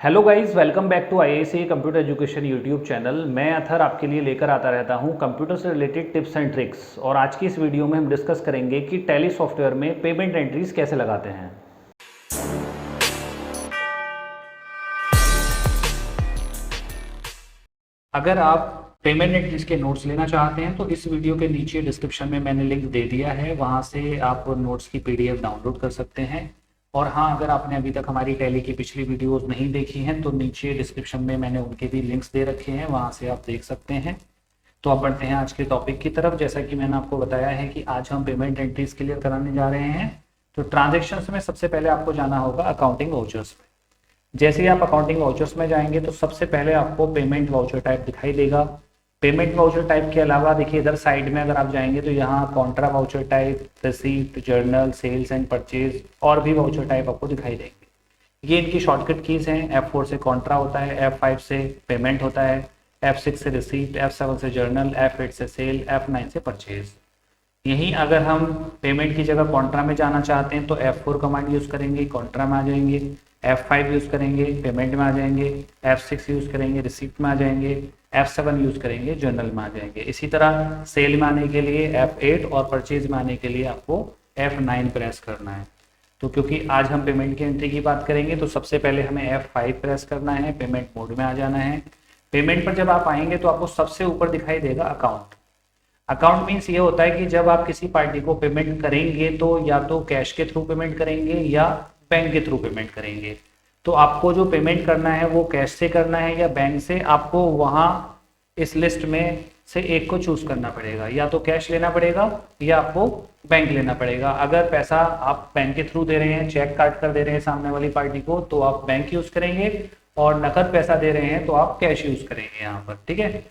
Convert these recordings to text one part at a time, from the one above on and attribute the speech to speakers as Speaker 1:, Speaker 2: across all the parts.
Speaker 1: Hello guys, welcome back to ISA computer education YouTube channel. मैं अथर आपके लिए लेकर आता रहता हूं कंप्यूटर से रिलेटेड टिप्स एंड ट्रिक्स। और आज की इस वीडियो में हम डिस्कस करेंगे कि टैली सॉफ्टवेयर में पेमेंट एंट्रीज कैसे लगाते हैं। अगर आप पेमेंट एंट्रीज के नोट्स लेना चाहते हैं तो इस वीडियो के नीचे डिस्क्रिप्शन में मैंने लिंक दे दिया है, वहां से आप नोट्स की पीडीएफ डाउनलोड कर सकते हैं। और हाँ, अगर आपने अभी तक हमारी टैली की पिछली वीडियोस नहीं देखी हैं तो नीचे डिस्क्रिप्शन में मैंने उनके भी लिंक्स दे रखे हैं, वहां से आप देख सकते हैं। तो अब बढ़ते हैं आज के टॉपिक की तरफ। जैसा कि मैंने आपको बताया है कि आज हम पेमेंट एंट्रीज क्लियर कराने जा रहे हैं। तो ट्रांजेक्शन्स में सबसे पहले आपको जाना होगा अकाउंटिंग वाउचर्स में। जैसे ही आप अकाउंटिंग वाउचर्स में जाएंगे तो सबसे पहले आपको पेमेंट वाउचर टाइप दिखाई देगा। पेमेंट वाउचर टाइप के अलावा देखिए इधर साइड में अगर आप जाएंगे तो यहाँ contra voucher type, receipt, journal, sales and purchase और भी वाउचर टाइप आपको दिखाई देंगे। ये इनकी शॉर्टकट कीज हैं। F4 से कॉन्ट्रा होता है, F5 से पेमेंट होता है, F6 से रिसीप्ट, F7 से जर्नल, F8 से सेल, F9 से परचेज। यहीं अगर हम पेमेंट की जगह कॉन्ट्रा में जाना चाहते हैं तो F4 कमांड यूज करेंगे, कॉन्ट्रा में आ जाएंगे। F5 यूज करेंगे, पेमेंट में आ जाएंगे। F6 यूज करेंगे, रिसीप्ट में आ जाएंगे। F7 यूज करेंगे, जर्नल में आ जाएंगे। इसी तरह सेल में आने के लिए F8 और परचेज में आने के लिए आपको F9 प्रेस करना है। तो क्योंकि आज हम पेमेंट की एंट्री की बात करेंगे तो सबसे पहले हमें F5 प्रेस करना है, पेमेंट मोड में आ जाना है। पेमेंट पर जब आप आएंगे तो आपको सबसे ऊपर दिखाई देगा अकाउंट। अकाउंट मीन्स ये होता है कि जब आप किसी पार्टी को पेमेंट करेंगे तो या तो कैश के थ्रू पेमेंट करेंगे या बैंक के थ्रू पेमेंट करेंगे। तो आपको जो पेमेंट करना है वो कैश से करना है या बैंक से, आपको वहां इस लिस्ट में से एक को चूज करना पड़ेगा। या तो कैश लेना पड़ेगा या आपको बैंक लेना पड़ेगा। अगर पैसा आप बैंक के थ्रू दे रहे हैं, चेक काट कर दे रहे हैं सामने वाली पार्टी को, तो आप बैंक यूज करेंगे। और नकद पैसा दे रहे हैं तो आप कैश यूज करेंगे यहाँ पर। ठीक है।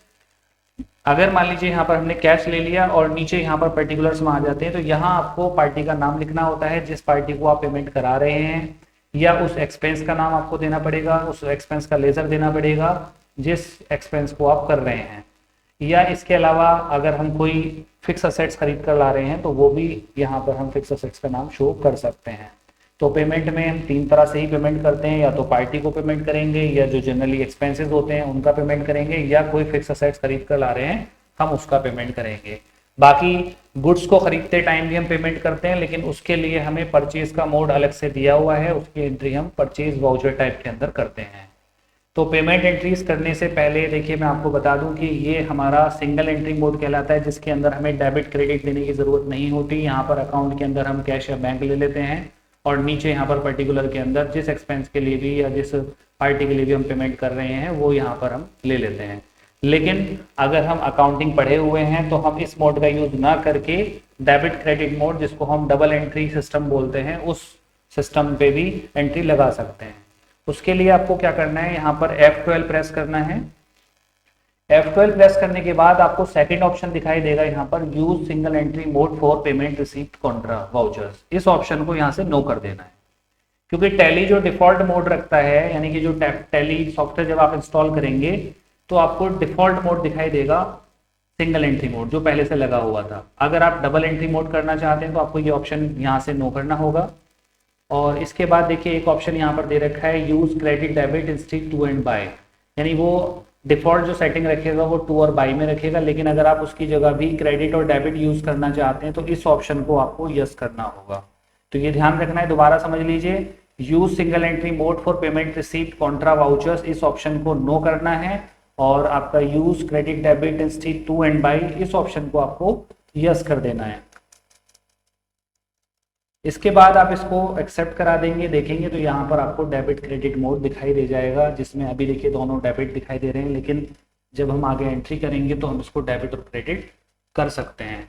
Speaker 1: अगर मान लीजिए यहाँ पर हमने कैश ले लिया और नीचे यहाँ पर पर्टिकुलर्स में आ जाते हैं तो यहाँ आपको पार्टी का नाम लिखना होता है जिस पार्टी को आप पेमेंट करा रहे हैं, या उस एक्सपेंस का नाम आपको देना पड़ेगा, उस एक्सपेंस का लेजर देना पड़ेगा जिस एक्सपेंस को आप कर रहे हैं। या इसके अलावा अगर हम कोई फिक्स असेट्स खरीद कर ला रहे हैं तो वो भी यहाँ पर हम फिक्स असेट्स का नाम शो कर सकते हैं। तो पेमेंट में हम तीन तरह से ही पेमेंट करते हैं, या तो पार्टी को पेमेंट करेंगे, या जो जनरली एक्सपेंसेस होते हैं उनका पेमेंट करेंगे, या कोई फिक्स असेट्स खरीद कर ला रहे हैं हम उसका पेमेंट करेंगे। बाकी गुड्स को खरीदते टाइम भी हम पेमेंट करते हैं, लेकिन उसके लिए हमें परचेज का मोड अलग से दिया हुआ है, उसकी एंट्री हम परचेज वाउचर टाइप के अंदर करते हैं। तो पेमेंट एंट्रीज करने से पहले देखिए मैं आपको बता दूं कि ये हमारा सिंगल एंट्री मोड कहलाता है, जिसके अंदर हमें डेबिट क्रेडिट देने की जरूरत नहीं होती। यहाँ पर अकाउंट के अंदर हम कैश या बैंक ले लेते हैं और नीचे यहाँ पर पर्टिकुलर के अंदर जिस एक्सपेंस के लिए भी या जिस पार्टी के लिए भी हम पेमेंट कर रहे हैं वो यहाँ पर हम ले लेते हैं। लेकिन अगर हम अकाउंटिंग पढ़े हुए हैं तो हम इस मोड का यूज ना करके डेबिट क्रेडिट मोड, जिसको हम डबल एंट्री सिस्टम बोलते हैं, उस सिस्टम पे भी एंट्री लगा सकते हैं। उसके लिए आपको क्या करना है, यहाँ पर F12 प्रेस करना है। F12 प्रेस करने के बाद आपको सेकंड ऑप्शन दिखाई देगा यहाँ पर, use single entry mode for payment receipt contra vouchers. इस ऑप्शन को यहाँ से नो कर देना है, क्योंकि टैली जो डिफॉल्ट मोड रखता है, यानी कि जो टैली सॉफ्टवेयर जब आप इंस्टॉल करेंगे तो आपको डिफॉल्ट मोड दिखाई देगा सिंगल एंट्री मोड जो पहले से लगा हुआ था। अगर आप डबल एंट्री मोड करना चाहते हैं तो आपको ये ऑप्शन यहाँ से नो करना होगा। और इसके बाद देखिए एक ऑप्शन यहाँ पर दे रखा है, use credit debit instead to and by, यानी वो डिफॉल्ट जो सेटिंग रखेगा वो टू और बाय में रखेगा, लेकिन अगर आप उसकी जगह भी क्रेडिट और डेबिट यूज करना चाहते हैं तो इस ऑप्शन को आपको यस करना होगा। तो ये ध्यान रखना है, दोबारा समझ लीजिए, use single entry mode for payment receipt contra vouchers, इस ऑप्शन को नो करना है। और आपका use credit debit instead to and by, इस ऑप्शन को आपको यस कर देना है। इसके बाद आप इसको एक्सेप्ट करा देंगे, देखेंगे तो यहाँ पर आपको डेबिट क्रेडिट मोड दिखाई दे जाएगा, जिसमें अभी देखिए दोनों डेबिट दिखाई दे रहे हैं, लेकिन जब हम आगे एंट्री करेंगे तो हम इसको डेबिट और क्रेडिट कर सकते हैं।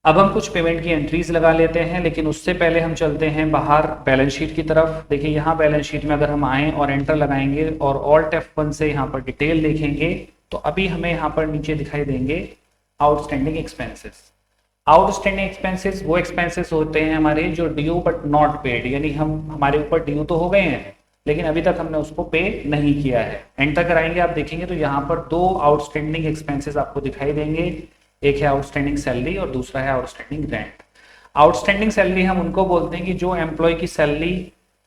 Speaker 1: अब हम कुछ पेमेंट की एंट्रीज लगा लेते हैं, लेकिन उससे पहले हम चलते हैं बाहर बैलेंस शीट की तरफ। देखिए यहाँ बैलेंस शीट में अगर हम आए और एंटर लगाएंगे और ऑल्ट F1 से यहाँ पर डिटेल देखेंगे तो अभी हमें यहाँ पर नीचे दिखाई देंगे आउटस्टैंडिंग एक्सपेंसेस। आउटस्टैंडिंग एक्सपेंसेस वो एक्सपेंसेस होते हैं हमारे जो ड्यू बट नॉट पेड, यानी हमारे ऊपर ड्यू तो हो गए हैं लेकिन अभी तक हमने उसको पे नहीं किया है। एंटर कराएंगे आप देखेंगे तो यहाँ पर दो आउटस्टैंडिंग एक्सपेंसेस आपको दिखाई देंगे, एक है आउटस्टैंडिंग सैलरी और दूसरा है आउटस्टैंडिंग रेंट। आउटस्टैंडिंग सैलरी हम उनको बोलते हैं कि जो एम्प्लॉय की सैलरी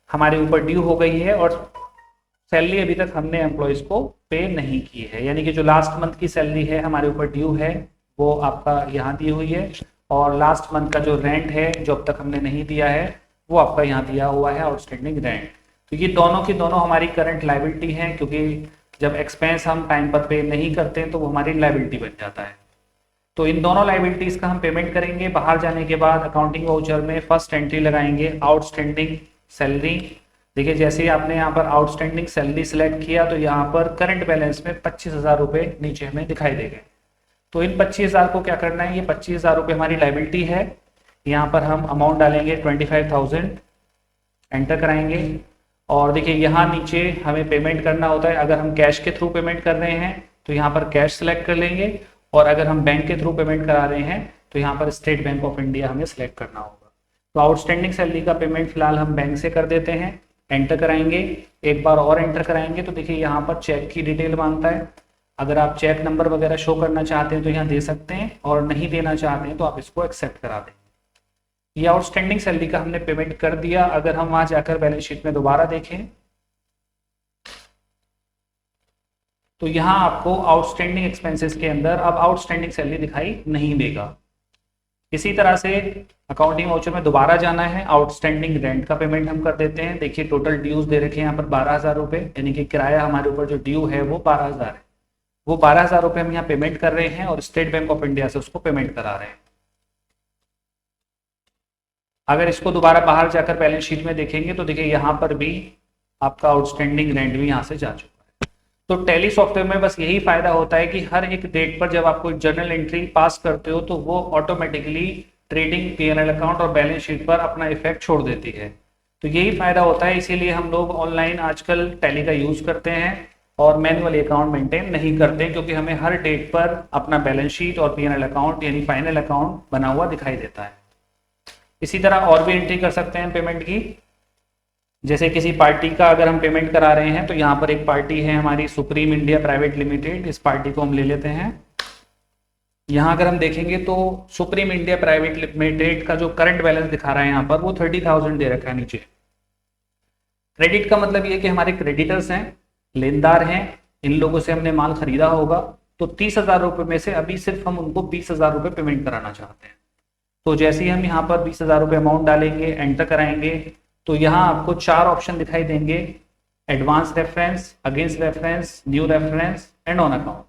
Speaker 1: हमारे ऊपर ड्यू हो गई है और सैलरी अभी तक हमने एम्प्लॉयज को पे नहीं की है, यानी कि जो लास्ट मंथ की सैलरी है हमारे ऊपर ड्यू है वो आपका यहाँ दी हुई है, और लास्ट मंथ का जो रेंट है जो अब तक हमने नहीं दिया है वो आपका यहाँ दिया हुआ है आउटस्टैंडिंग रेंट। तो ये दोनों की दोनों हमारी करंट लाइबिलिटी हैं, क्योंकि जब एक्सपेंस हम टाइम पर पे नहीं करते तो वो हमारी लाइबिलिटी बन जाता है। तो इन दोनों लाइबिलिटीज का हम पेमेंट करेंगे। बाहर जाने के बाद अकाउंटिंग वाउचर में फर्स्ट एंट्री लगाएंगे आउटस्टैंडिंग सैलरी। देखिए जैसे ही आपने यहाँ पर आउटस्टैंडिंग सैलरी सेलेक्ट किया तो यहाँ पर करंट बैलेंस में 25,000 रुपये नीचे हमें दिखाई देंगे। तो इन 25,000 को क्या करना है, ये 25,000 रुपये हमारी लाइबिलिटी है, यहाँ पर हम अमाउंट डालेंगे 25,000, एंटर कराएंगे। और देखिए यहाँ नीचे हमें पेमेंट करना होता है, अगर हम कैश के थ्रू पेमेंट कर रहे हैं तो यहाँ पर कैश सेलेक्ट कर लेंगे, और अगर हम बैंक के थ्रू पेमेंट करा रहे हैं तो यहाँ पर स्टेट बैंक ऑफ इंडिया हमें सेलेक्ट करना होगा। तो आउटस्टैंडिंग सैलरी का पेमेंट फिलहाल हम बैंक से कर देते हैं, एंटर कराएंगे। एक बार और एंटर कराएंगे तो देखिए यहाँ पर चेक की डिटेल मांगता है, अगर आप चेक नंबर वगैरह शो करना चाहते हैं तो यहाँ दे सकते हैं, और नहीं देना चाहते हैं तो आप इसको एक्सेप्ट करा दें। ये आउटस्टैंडिंग सैलरी का हमने पेमेंट कर दिया। अगर हम वहां जाकर बैलेंस शीट में दोबारा देखें तो यहाँ आपको आउटस्टैंडिंग एक्सपेंसेस के अंदर अब आउटस्टैंडिंग सैलरी दिखाई नहीं देगा। इसी तरह से अकाउंटिंग वाउचर में दोबारा जाना है, आउटस्टैंडिंग रेंट का पेमेंट हम कर देते हैं। देखिए टोटल ड्यूज दे रखे हैं यहाँ पर 12,000 रुपये, यानी कि किराया हमारे ऊपर जो ड्यू है वो 12,000 है। वो 12,000 रुपये हम यहाँ पेमेंट कर रहे हैं और स्टेट बैंक ऑफ इंडिया से उसको पेमेंट करा रहे हैं। अगर इसको दोबारा बाहर जाकर बैलेंस शीट में देखेंगे तो देखिए यहाँ पर भी आपका आउटस्टैंडिंग रेंट भी यहाँ से जा चुका है। तो टैली सॉफ्टवेयर में बस यही फायदा होता है कि हर एक डेट पर जब आप कोई जर्नल एंट्री पास करते हो तो वो ऑटोमेटिकली ट्रेडिंग P&L अकाउंट और बैलेंस शीट पर अपना इफेक्ट छोड़ देती है। तो यही फायदा होता है, इसीलिए हम लोग ऑनलाइन आजकल टैली का यूज करते हैं और मैनुअली अकाउंट मेंटेन नहीं करते, क्योंकि हमें हर डेट पर अपना बैलेंस शीट और P&L अकाउंट यानी फाइनल अकाउंट बना हुआ दिखाई देता है। इसी तरह और भी एंट्री कर सकते हैं पेमेंट की, जैसे किसी पार्टी का अगर हम पेमेंट करा रहे हैं तो यहाँ पर एक पार्टी है हमारी सुप्रीम इंडिया प्राइवेट लिमिटेड, इस पार्टी को हम ले लेते हैं। यहाँ अगर हम देखेंगे तो सुप्रीम इंडिया प्राइवेट लिमिटेड का जो करंट बैलेंस दिखा रहा है यहाँ पर वो 30,000 दे रखा है नीचे। क्रेडिट का मतलब ये कि हमारे क्रेडिटर्स हैं, लेनदार हैं, इन लोगों से हमने माल खरीदा होगा, तो 30,000 रुपये में से अभी सिर्फ हम उनको 20,000 रुपये पेमेंट कराना चाहते हैं। तो जैसे ही हम यहाँ पर 20,000 रुपये अमाउंट डालेंगे, एंटर कराएंगे, तो यहाँ आपको 4 ऑप्शन दिखाई देंगे, advance reference, against reference, new reference and on account.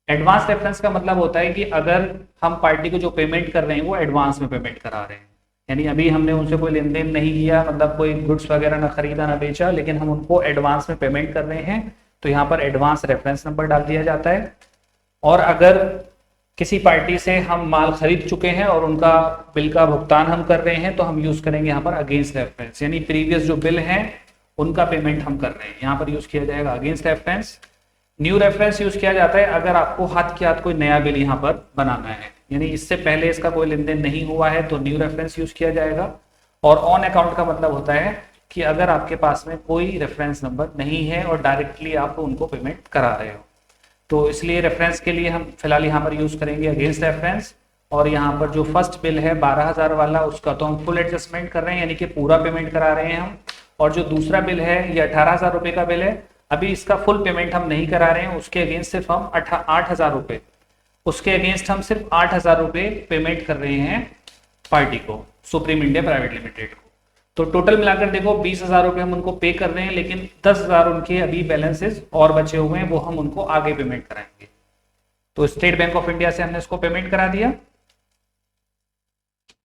Speaker 1: Advance reference का मतलब होता है कि अगर हम पार्टी को जो पेमेंट कर रहे हैं वो एडवांस में पेमेंट करा रहे हैं, यानी अभी हमने उनसे कोई लेन देन नहीं किया, मतलब कोई गुड्स वगैरह ना खरीदा ना बेचा, लेकिन हम उनको एडवांस में पेमेंट कर रहे हैं, तो यहाँ पर एडवांस रेफरेंस नंबर डाल दिया जाता है। और अगर किसी पार्टी से हम माल खरीद चुके हैं और उनका बिल का भुगतान हम कर रहे हैं तो हम यूज करेंगे यहाँ पर अगेंस्ट रेफरेंस, यानी प्रीवियस जो बिल है उनका पेमेंट हम कर रहे हैं, यहाँ पर यूज किया जाएगा against reference. New reference use किया जाता है अगर आपको हाथ के हाथ कोई नया बिल यहाँ पर बनाना है, यानी इससे पहले इसका कोई लेन देन नहीं हुआ है तो न्यू रेफरेंस यूज किया जाएगा। और ऑन अकाउंट का मतलब होता है कि अगर आपके पास में कोई रेफरेंस नंबर नहीं है और डायरेक्टली आप उनको पेमेंट करा रहे हो, तो इसलिए रेफरेंस के लिए हम फिलहाल यहाँ पर यूज करेंगे अगेंस्ट रेफरेंस। और यहाँ पर जो फर्स्ट बिल है 12,000 वाला, उसका तो हम फुल एडजस्टमेंट कर रहे हैं, यानी कि पूरा पेमेंट करा रहे हैं हम। और जो दूसरा बिल है ये 18,000 रुपये का बिल है, अभी इसका फुल पेमेंट हम नहीं करा रहे हैं, उसके अगेंस्ट सिर्फ हम 8,000 रुपये, उसके अगेंस्ट हम सिर्फ 8,000 रुपये पेमेंट कर रहे हैं पार्टी को, सुप्रीम इंडिया प्राइवेट लिमिटेड को। तो टोटल मिलाकर देखो 20,000 रुपये हम उनको पे कर रहे हैं, लेकिन 10,000 उनके अभी बैलेंसेस और बचे हुए हैं, वो हम उनको आगे पेमेंट कराएंगे। तो स्टेट बैंक ऑफ इंडिया से हमने इसको पेमेंट करा दिया।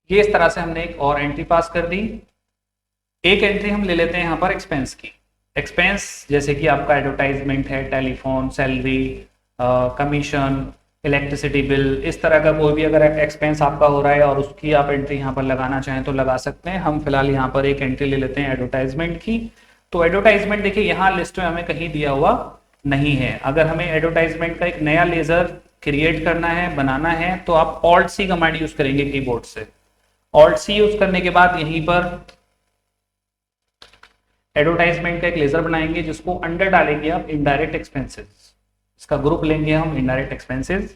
Speaker 1: ये इस तरह से हमने एक और एंट्री पास कर दी। एक एंट्री हम ले लेते हैं यहाँ पर एक्सपेंस की। एक्सपेंस जैसे कि आपका एडवर्टाइजमेंट है, telephone, salary, commission, electricity bill, इस तरह का कोई भी अगर एक्सपेंस आपका हो रहा है और उसकी आप एंट्री यहाँ पर लगाना चाहें तो लगा सकते हैं। हम फिलहाल यहाँ पर एक एंट्री ले लेते हैं एडवर्टाइजमेंट की। तो एडवर्टाइजमेंट देखिए यहाँ लिस्ट में हमें कहीं दिया हुआ नहीं है। अगर हमें एडवर्टाइजमेंट का एक नया लेजर क्रिएट करना है, बनाना है, तो आप ऑल्ट सी कमांड यूज करेंगे कीबोर्ड से। ऑल्ट सी यूज करने के बाद यहीं पर एडवर्टाइजमेंट का एक लेजर बनाएंगे जिसको अंडर डालेंगे आप इनडायरेक्ट एक्सपेंसेस। इसका ग्रुप लेंगे हम इनडायरेक्ट एक्सपेंसेस,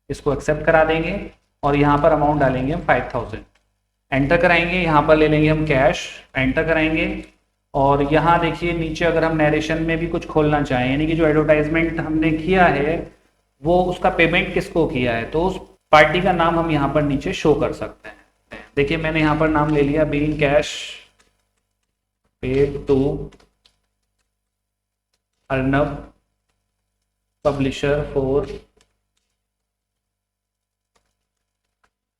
Speaker 1: इसको एक्सेप्ट करा देंगे और यहाँ पर अमाउंट डालेंगे हम 5,000, एंटर कराएंगे। यहाँ पर ले लेंगे हम कैश, एंटर कराएंगे और यहाँ देखिए नीचे अगर हम नरेशन में भी कुछ खोलना चाहें, यानी कि जो एडवर्टाइजमेंट हमने किया है वो उसका पेमेंट किसको किया है, तो उस पार्टी का नाम हम यहाँ पर नीचे शो कर सकते हैं। देखिए मैंने यहाँ पर नाम ले लिया being cash paid to Arnab publisher for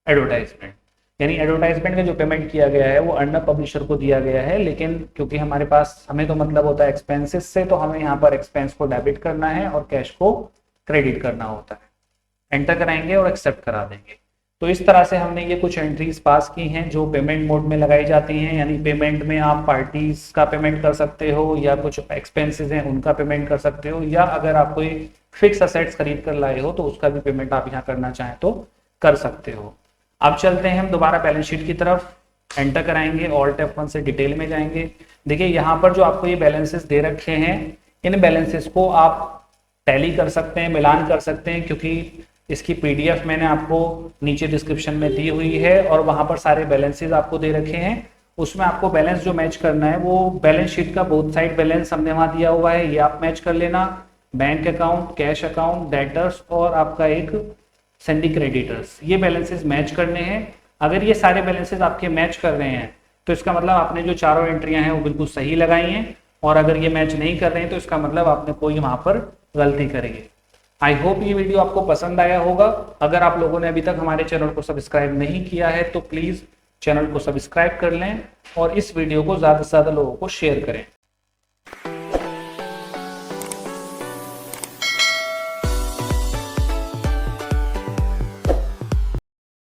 Speaker 1: advertisement, यानी एडवर्टाइजमेंट का जो पेमेंट किया गया है वो अर्नब पब्लिशर को दिया गया है, लेकिन क्योंकि हमारे पास हमें तो मतलब होता है एक्सपेंसेस से, तो हमें यहाँ पर एक्सपेंस को डेबिट करना है और कैश को क्रेडिट करना होता है। एंटर कराएंगे और एक्सेप्ट करा देंगे। तो इस तरह से हमने ये कुछ एंट्रीज पास की हैं जो पेमेंट मोड में लगाई जाती हैं, यानी पेमेंट में आप पार्टीज का पेमेंट कर सकते हो या कुछ एक्सपेंसेस हैं उनका पेमेंट कर सकते हो, या अगर आप कोई फिक्स असेट्स खरीद कर लाए हो तो उसका भी पेमेंट आप यहाँ करना चाहें तो कर सकते हो। अब चलते हैं हम दोबारा बैलेंस शीट की तरफ, एंटर कराएंगे, ऑल्ट F1 से डिटेल में जाएंगे। देखिए यहाँ पर जो आपको ये बैलेंसेस दे रखे हैं, इन बैलेंसेस को आप टैली कर सकते हैं, मिलान कर सकते हैं, क्योंकि इसकी PDF मैंने आपको नीचे डिस्क्रिप्शन में दी हुई है और वहां पर सारे बैलेंसेस आपको दे रखे हैं। उसमें आपको बैलेंस जो मैच करना है वो बैलेंस शीट का बोथ साइड बैलेंस हमने वहां दिया हुआ है, ये आप मैच कर लेना। Bank account, cash account, debtors और आपका एक सेंडिंग क्रेडिटर्स, ये बैलेंसेस मैच करने हैं। अगर ये सारे बैलेंसेस आपके मैच कर रहे हैं तो इसका मतलब आपने जो चारों एंट्रियां हैं वो बिल्कुल सही लगाई हैं, और अगर ये मैच नहीं कर रहे हैं तो इसका मतलब आपने कोई वहां पर गलती करी है। आई होप ये वीडियो आपको पसंद आया होगा। अगर आप लोगों ने अभी तक हमारे चैनल को सब्सक्राइब नहीं किया है तो प्लीज चैनल को सब्सक्राइब कर लें और इस वीडियो को ज्यादा से ज्यादा लोगों को शेयर करें।